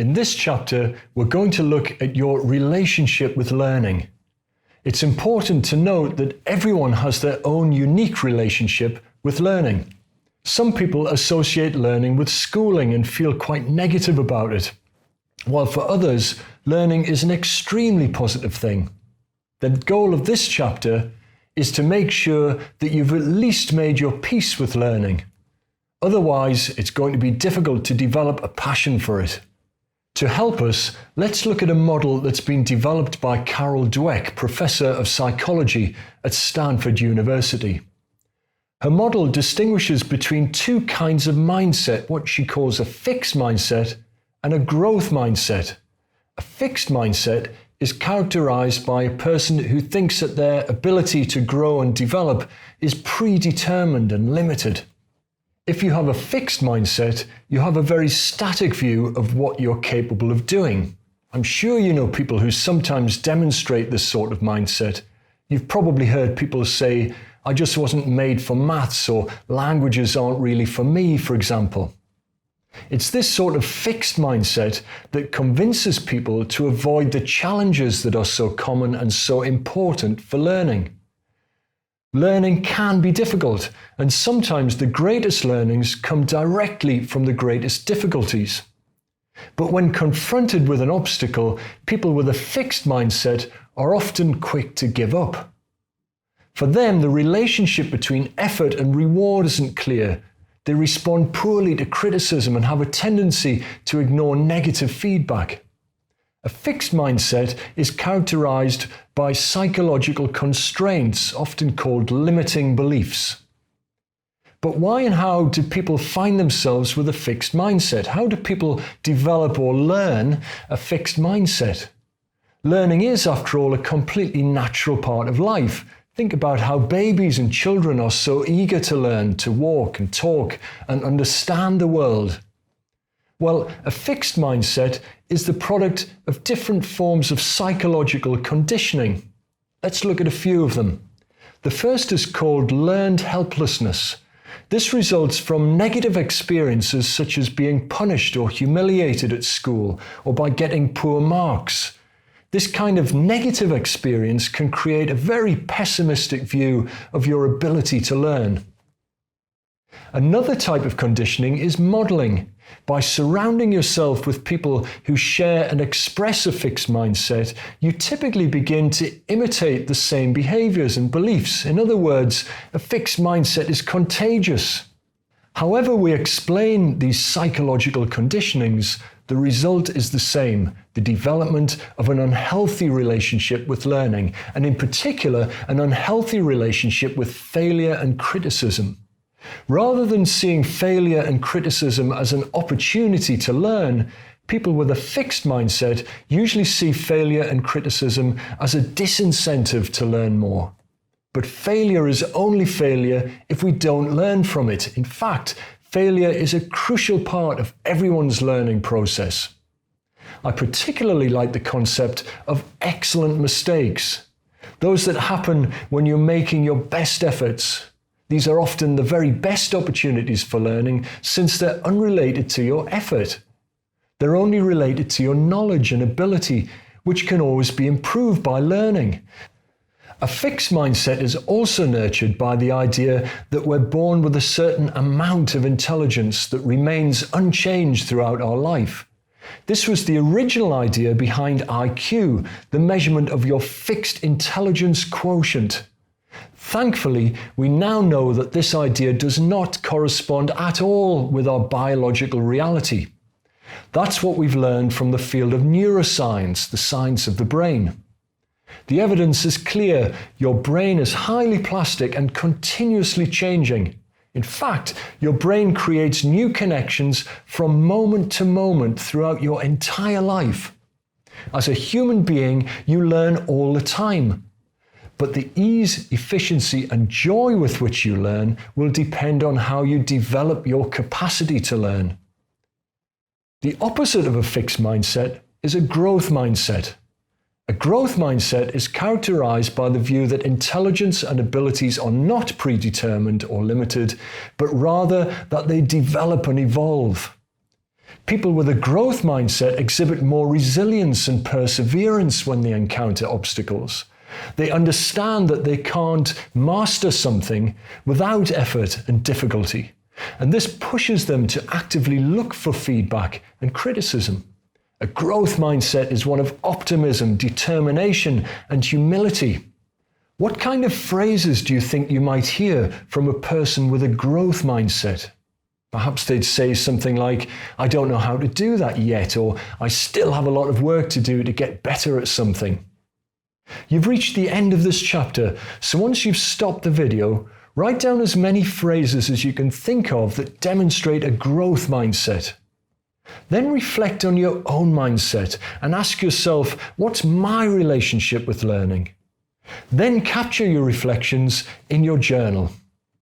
In this chapter, we're going to look at your relationship with learning. It's important to note that everyone has their own unique relationship with learning. Some people associate learning with schooling and feel quite negative about it, while for others, learning is an extremely positive thing. The goal of this chapter is to make sure that you've at least made your peace with learning. Otherwise, it's going to be difficult to develop a passion for it. To help us, let's look at a model that's been developed by Carol Dweck, Professor of Psychology at Stanford University. Her model distinguishes between two kinds of mindset, what she calls a fixed mindset and a growth mindset. A fixed mindset is characterized by a person who thinks that their ability to grow and develop is predetermined and limited. If you have a fixed mindset, you have a very static view of what you're capable of doing. I'm sure you know people who sometimes demonstrate this sort of mindset. You've probably heard people say, "I just wasn't made for maths," or "languages aren't really for me," for example. It's this sort of fixed mindset that convinces people to avoid the challenges that are so common and so important for learning. Learning can be difficult, and sometimes the greatest learnings come directly from the greatest difficulties. But when confronted with an obstacle, people with a fixed mindset are often quick to give up. For them, the relationship between effort and reward isn't clear. They respond poorly to criticism and have a tendency to ignore negative feedback. A fixed mindset is characterized by psychological constraints, often called limiting beliefs. But why and how do people find themselves with a fixed mindset? How do people develop or learn a fixed mindset? Learning is, after all, a completely natural part of life. Think about how babies and children are so eager to learn, to walk and talk and understand the world. Well, a fixed mindset is the product of different forms of psychological conditioning. Let's look at a few of them. The first is called learned helplessness. This results from negative experiences such as being punished or humiliated at school or by getting poor marks. This kind of negative experience can create a very pessimistic view of your ability to learn. Another type of conditioning is modeling. By surrounding yourself with people who share and express a fixed mindset, you typically begin to imitate the same behaviors and beliefs. In other words, a fixed mindset is contagious. However we explain these psychological conditionings, the result is the same: the development of an unhealthy relationship with learning, and in particular, an unhealthy relationship with failure and criticism. Rather than seeing failure and criticism as an opportunity to learn, people with a fixed mindset usually see failure and criticism as a disincentive to learn more. But failure is only failure if we don't learn from it. In fact, failure is a crucial part of everyone's learning process. I particularly like the concept of excellent mistakes, those that happen when you're making your best efforts. These are often the very best opportunities for learning since they're unrelated to your effort. They're only related to your knowledge and ability, which can always be improved by learning. A fixed mindset is also nurtured by the idea that we're born with a certain amount of intelligence that remains unchanged throughout our life. This was the original idea behind IQ, the measurement of your fixed intelligence quotient. Thankfully, we now know that this idea does not correspond at all with our biological reality. That's what we've learned from the field of neuroscience, the science of the brain. The evidence is clear. Your brain is highly plastic and continuously changing. In fact, your brain creates new connections from moment to moment throughout your entire life. As a human being, you learn all the time. But the ease, efficiency, and joy with which you learn will depend on how you develop your capacity to learn. The opposite of a fixed mindset is a growth mindset. A growth mindset is characterized by the view that intelligence and abilities are not predetermined or limited, but rather that they develop and evolve. People with a growth mindset exhibit more resilience and perseverance when they encounter obstacles. They understand that they can't master something without effort and difficulty, and this pushes them to actively look for feedback and criticism. A growth mindset is one of optimism, determination, and humility. What kind of phrases do you think you might hear from a person with a growth mindset? Perhaps they'd say something like, "I don't know how to do that yet," or "I still have a lot of work to do to get better at something." You've reached the end of this chapter, so once you've stopped the video, write down as many phrases as you can think of that demonstrate a growth mindset. Then reflect on your own mindset and ask yourself, what's my relationship with learning? Then capture your reflections in your journal.